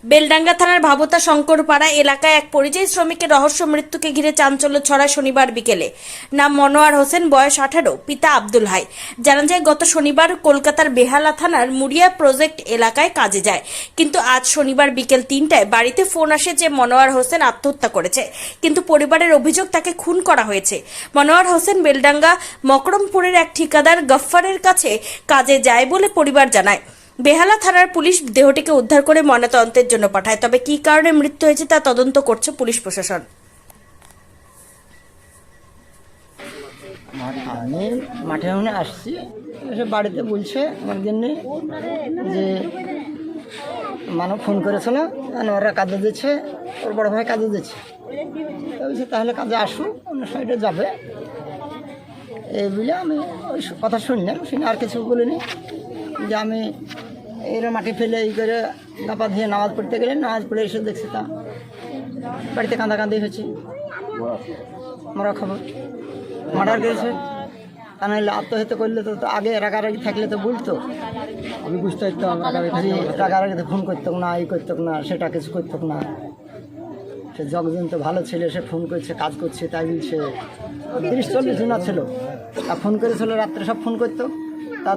বেলডাঙ্গা থানার ভাবতা শঙ্করপাড়া এলাকায় এক পরিযায়ী শ্রমিকের রহস্য মৃত্যুকে ঘিরে চাঞ্চল্য ছড়ায় শনিবার বিকেলে। নাম মনোয়ার হোসেন, বয়স 18, পিতা আব্দুল হাই। জানা যায় গত শনিবার কলকাতার বেহালা থানার মুড়িয়া প্রজেক্ট এলাকায় কাজে যায়, কিন্তু আজ শনিবার বিকেল 3টায় বাড়িতে ফোন আসে যে মনোয়ার হোসেন আত্মহত্যা করেছে, কিন্তু পরিবারের অভিযোগ তাকে খুন করা হয়েছে। মনোয়ার হোসেন বেলডাঙ্গা মকরমপুরের এক ঠিকাদার গফফারের কাছে কাজে যায় বলে পরিবার জানায়। বেহালা থানার পুলিশ দেহটিকে উদ্ধার করে ময়নাতদন্তের জন্য পাঠায়, তবে কী কারণে মৃত্যু হয়েছে তা তদন্ত করছে পুলিশ প্রশাসন। আমি মাঠে আসছি, এসে বাড়িতে বলছে আমার জন্য যে মানব ফোন করেছিল, ওরা কাজে দিচ্ছে, ওর বড় ভাই কাজে দিচ্ছে, বলছে তাহলে কাজে আসুক, অন্য সাইডে যাবে। এই বলে আমি ওই কথা শুনলাম, শুনে আর কিছু বলিনি। যে আমি এরা মাটি ফেলে এই করে গাপা দিয়ে নামাজ পড়তে গেলে, নামাজ পড়ে এসে দেখছি তা বাড়িতে কাঁদাকাঁদি হয়েছে। আমরা খবর মার্ডার করেছে, তা নাহলে আত্মহত্যা করলে তো আগে রাগারাগি থাকলে তো বলতো, আমি বুঝতে পারতাম রাগারাগিতে ফোন করতো না, এই করতো না, সেটা কিছু করতো না। সে যখন তো ভালো ছেলে, সে ফোন করছে, কাজ করছে, তাই বলছে 30-40 জন ছিল, তা ফোন করেছিল রাত্রে, সব ফোন করতো।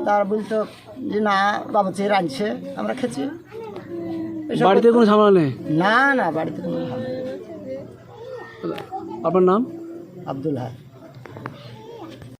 তার বলতো যে না বাবা চেয়ে রাঁধছে, আমরা খেয়েছি। বাড়িতে কোনো ঝামেলা নেই? না না, বাড়িতে কোনো ঝামেলা নেই। আপনার নাম? আব্দুল হাই।